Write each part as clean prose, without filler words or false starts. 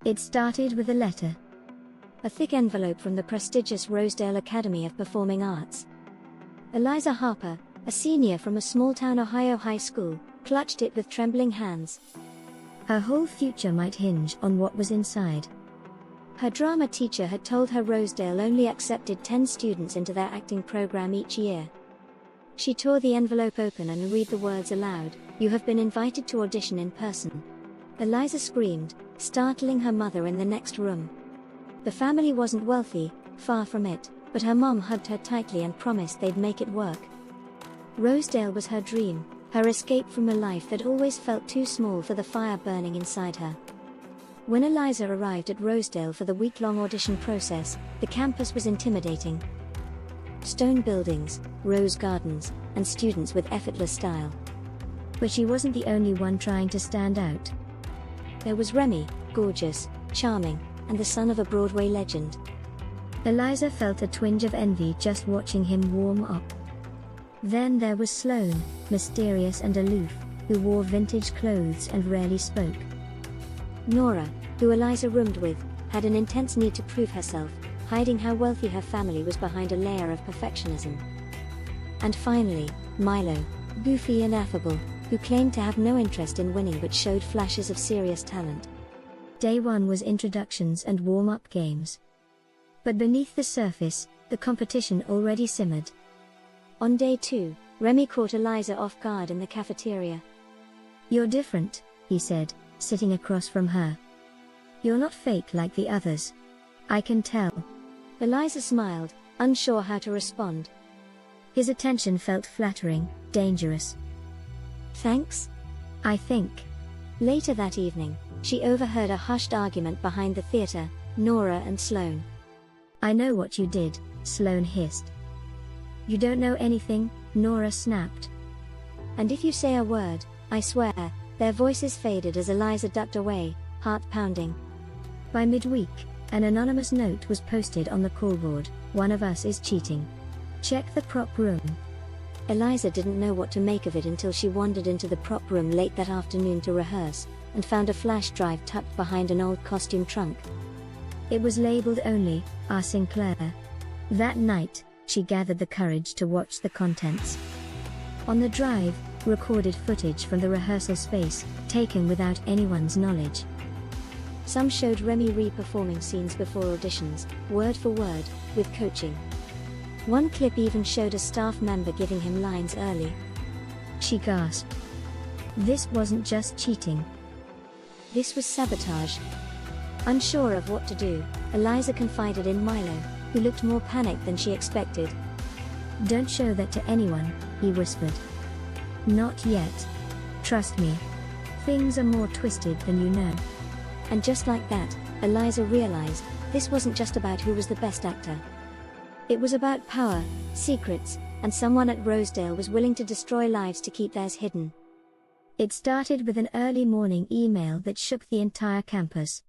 It started with a letter. A thick envelope from the prestigious Rosedale Academy of Performing Arts. Eliza Harper, a senior from a small-town Ohio high school, clutched it with trembling hands. Her whole future might hinge on what was inside. Her drama teacher had told her Rosedale only accepted 10 students into their acting program each year. She tore the envelope open and read the words aloud, "You have been invited to audition in person." Eliza screamed, startling her mother in the next room. The family wasn't wealthy, far from it, but her mom hugged her tightly and promised they'd make it work. Rosedale was her dream, her escape from a life that always felt too small for the fire burning inside her. When Eliza arrived at Rosedale for the week-long audition process, the campus was intimidating. Stone buildings, rose gardens, and students with effortless style. But she wasn't the only one trying to stand out. There was Remy, gorgeous, charming, and the son of a Broadway legend. Eliza felt a twinge of envy just watching him warm up. Then there was Sloane, mysterious and aloof, who wore vintage clothes and rarely spoke. Nora, who Eliza roomed with, had an intense need to prove herself, hiding how wealthy her family was behind a layer of perfectionism. And finally, Milo, goofy and affable, who claimed to have no interest in winning but showed flashes of serious talent. Day 1 was introductions and warm-up games. But beneath the surface, the competition already simmered. On day 2, Remy caught Eliza off guard in the cafeteria. "You're different," he said, sitting across from her. "You're not fake like the others. I can tell." Eliza smiled, unsure how to respond. His attention felt flattering, dangerous. "Thanks? I think." Later that evening, she overheard a hushed argument behind the theater, Nora and Sloane. "I know what you did," Sloane hissed. "You don't know anything," Nora snapped. "And if you say a word, I swear." Their voices faded as Eliza ducked away, heart pounding. By midweek, an anonymous note was posted on the callboard, "One of us is cheating. Check the prop room." Eliza didn't know what to make of it until she wandered into the prop room late that afternoon to rehearse, and found a flash drive tucked behind an old costume trunk. It was labeled only, R. Sinclair. That night, she gathered the courage to watch the contents. On the drive, recorded footage from the rehearsal space, taken without anyone's knowledge. Some showed Remy re-performing scenes before auditions, word for word, with coaching. One clip even showed a staff member giving him lines early. She gasped. This wasn't just cheating. This was sabotage. Unsure of what to do, Eliza confided in Milo, who looked more panicked than she expected. "Don't show that to anyone," he whispered. "Not yet. Trust me. Things are more twisted than you know." And just like that, Eliza realized, this wasn't just about who was the best actor. It was about power, secrets, and someone at Rosedale was willing to destroy lives to keep theirs hidden. It started with an early morning email that shook the entire campus.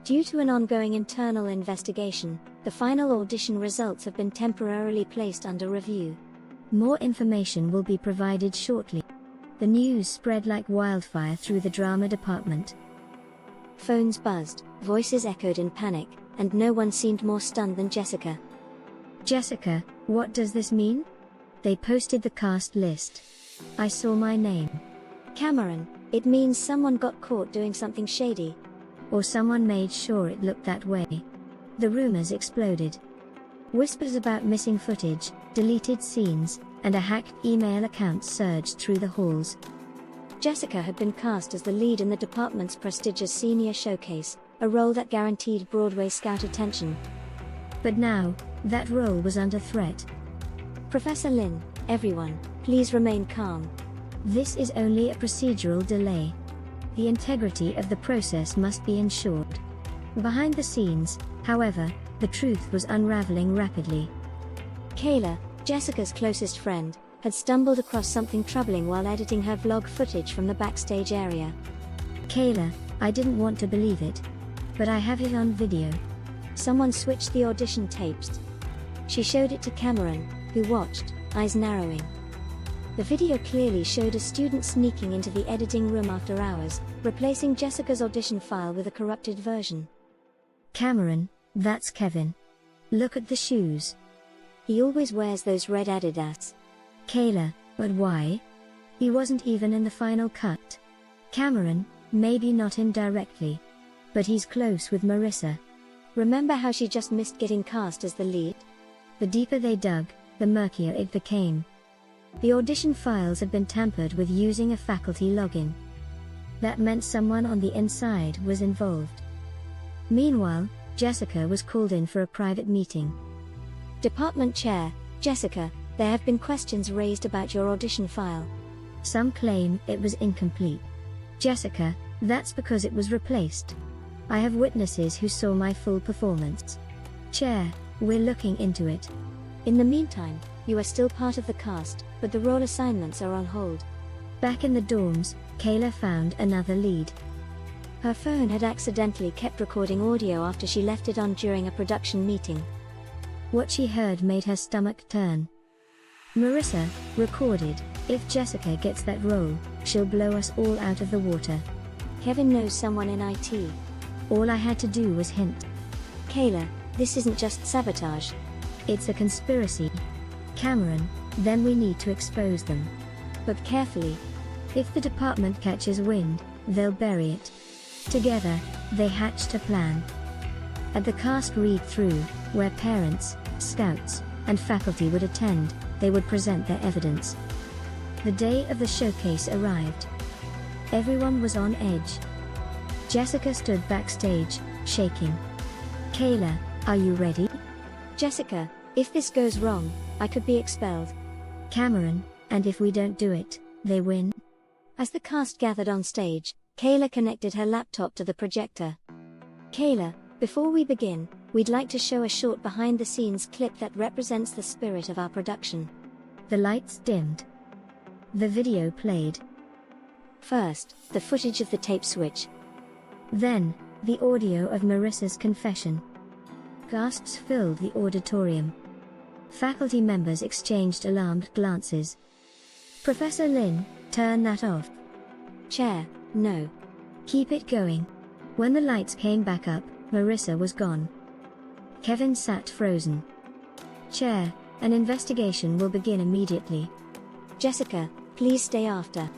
Due to an ongoing internal investigation, the final audition results have been temporarily placed under review. More information will be provided shortly. The news spread like wildfire through the drama department. Phones buzzed, voices echoed in panic, and no one seemed more stunned than Jessica. "Jessica, what does this mean?" They posted the cast list. "I saw my name." "Cameron, it means someone got caught doing something shady. Or someone made sure it looked that way." The rumors exploded. Whispers about missing footage, deleted scenes, and a hacked email account surged through the halls. Jessica had been cast as the lead in the department's prestigious senior showcase, a role that guaranteed Broadway scout attention. But now, that role was under threat. "Professor Lin, everyone, please remain calm. This is only a procedural delay. The integrity of the process must be ensured." Behind the scenes, however, the truth was unraveling rapidly. Kayla, Jessica's closest friend, had stumbled across something troubling while editing her vlog footage from the backstage area. "Kayla, I didn't want to believe it. But I have it on video." Someone switched the audition tapes. She showed it to Cameron, who watched, eyes narrowing. The video clearly showed a student sneaking into the editing room after hours, replacing Jessica's audition file with a corrupted version. Cameron, that's Kevin. Look at the shoes. He always wears those red Adidas. Kayla, but why? He wasn't even in the final cut. Cameron, maybe not him directly. But he's close with Marissa. Remember how she just missed getting cast as the lead? The deeper they dug, the murkier it became. The audition files had been tampered with using a faculty login. That meant someone on the inside was involved. Meanwhile, Jessica was called in for a private meeting. Department Chair, Jessica, there have been questions raised about your audition file. Some claim it was incomplete. Jessica, that's because it was replaced. I have witnesses who saw my full performance. Chair, we're looking into it. In the meantime, you are still part of the cast, but the role assignments are on hold. Back in the dorms, Kayla found another lead. Her phone had accidentally kept recording audio after she left it on during a production meeting. What she heard made her stomach turn. Marissa recorded, "If Jessica gets that role, she'll blow us all out of the water." Kevin knows someone in IT. All I had to do was hint. Kayla, this isn't just sabotage. It's a conspiracy. Cameron, then we need to expose them. But carefully. If the department catches wind, they'll bury it. Together, they hatched a plan. At the cast read-through, where parents, scouts, and faculty would attend, they would present their evidence. The day of the showcase arrived. Everyone was on edge. Jessica stood backstage, shaking. Kayla, are you ready? Jessica, if this goes wrong, I could be expelled. Cameron, and if we don't do it, they win? As the cast gathered on stage, Kayla connected her laptop to the projector. Kayla, before we begin, we'd like to show a short behind-the-scenes clip that represents the spirit of our production. The lights dimmed. The video played. First, the footage of the tape switch. Then, the audio of Marissa's confession. Gasps filled the auditorium. Faculty members exchanged alarmed glances. Professor Lin, turn that off. Chair, no. Keep it going. When the lights came back up, Marissa was gone. Kevin sat frozen. Chair, an investigation will begin immediately. Jessica, please stay after.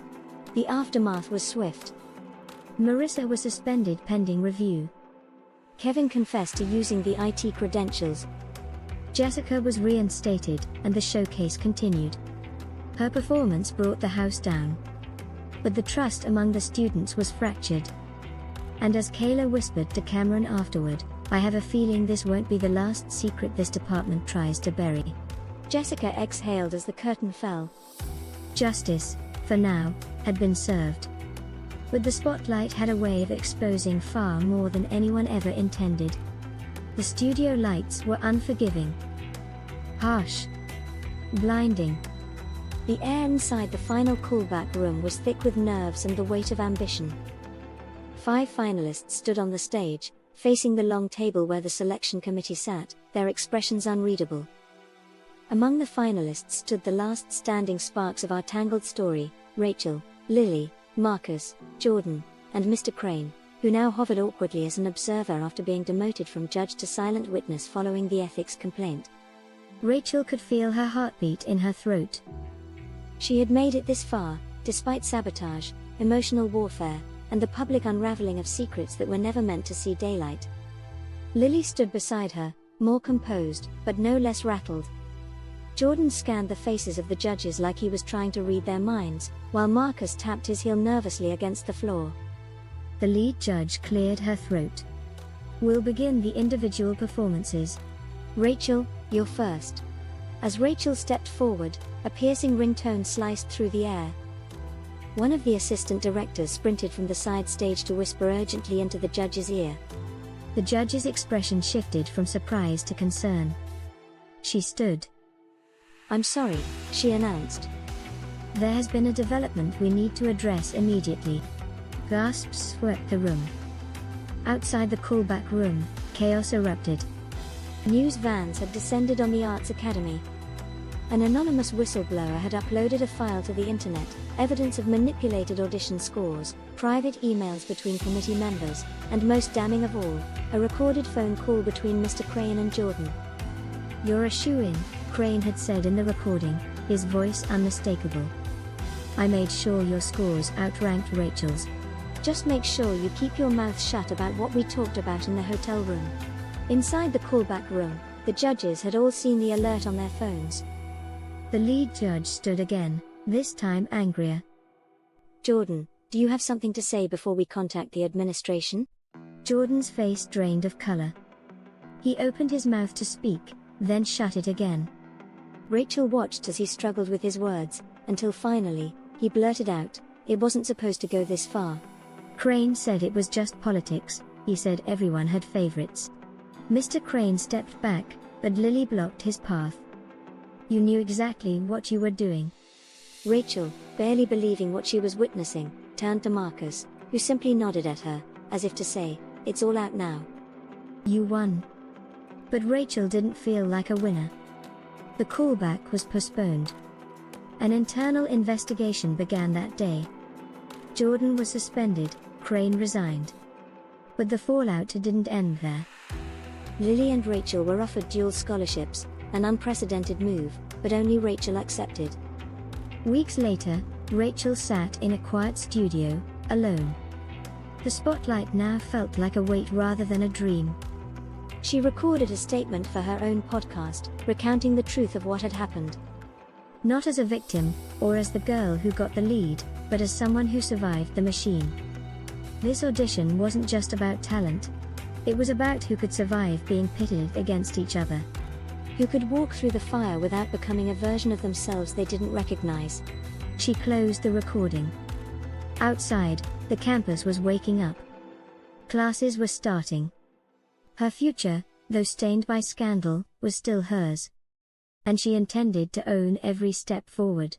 The aftermath was swift. Marissa was suspended pending review. Kevin confessed to using the IT credentials. Jessica was reinstated, and the showcase continued. Her performance brought the house down. But the trust among the students was fractured. And as Kayla whispered to Cameron afterward, I have a feeling this won't be the last secret this department tries to bury. Jessica exhaled as the curtain fell. Justice, for now, had been served. But the spotlight had a way of exposing far more than anyone ever intended. The studio lights were unforgiving. Harsh. Blinding. The air inside the final callback room was thick with nerves and the weight of ambition. 5 finalists stood on the stage, facing the long table where the selection committee sat, their expressions unreadable. Among the finalists stood the last standing sparks of our tangled story, Rachel, Lily, Marcus, Jordan, and Mr. Crane, who now hovered awkwardly as an observer after being demoted from judge to silent witness following the ethics complaint. Rachel could feel her heartbeat in her throat. She had made it this far, despite sabotage, emotional warfare, and the public unraveling of secrets that were never meant to see daylight. Lily stood beside her, more composed, but no less rattled. Jordan scanned the faces of the judges like he was trying to read their minds, while Marcus tapped his heel nervously against the floor. The lead judge cleared her throat. We'll begin the individual performances. Rachel, you're first. As Rachel stepped forward, a piercing ringtone sliced through the air. One of the assistant directors sprinted from the side stage to whisper urgently into the judge's ear. The judge's expression shifted from surprise to concern. She stood. I'm sorry, she announced. There has been a development we need to address immediately. Gasps swept the room. Outside the callback room, chaos erupted. News vans had descended on the Arts Academy. An anonymous whistleblower had uploaded a file to the internet, evidence of manipulated audition scores, private emails between committee members, and most damning of all, a recorded phone call between Mr. Crane and Jordan. "You're a shoo-in," Crane had said in the recording, his voice unmistakable. "I made sure your scores outranked Rachel's. Just make sure you keep your mouth shut about what we talked about in the hotel room." Inside the callback room, the judges had all seen the alert on their phones. The lead judge stood again, this time angrier. "Jordan, do you have something to say before we contact the administration?" Jordan's face drained of color. He opened his mouth to speak, then shut it again. Rachel watched as he struggled with his words, until finally, he blurted out, "It wasn't supposed to go this far." Crane said it was just politics. He said everyone had favorites. Mr. Crane stepped back, but Lily blocked his path. "You knew exactly what you were doing." Rachel, barely believing what she was witnessing, turned to Marcus, who simply nodded at her, as if to say, "It's all out now." "You won." But Rachel didn't feel like a winner. The callback was postponed. An internal investigation began that day. Jordan was suspended, Crane resigned. But the fallout didn't end there. Lily and Rachel were offered dual scholarships, an unprecedented move, but only Rachel accepted. Weeks later, Rachel sat in a quiet studio, alone. The spotlight now felt like a weight rather than a dream. She recorded a statement for her own podcast, recounting the truth of what had happened. Not as a victim, or as the girl who got the lead, but as someone who survived the machine. This audition wasn't just about talent. It was about who could survive being pitted against each other. Who could walk through the fire without becoming a version of themselves they didn't recognize. She closed the recording. Outside, the campus was waking up. Classes were starting. Her future, though stained by scandal, was still hers. And she intended to own every step forward.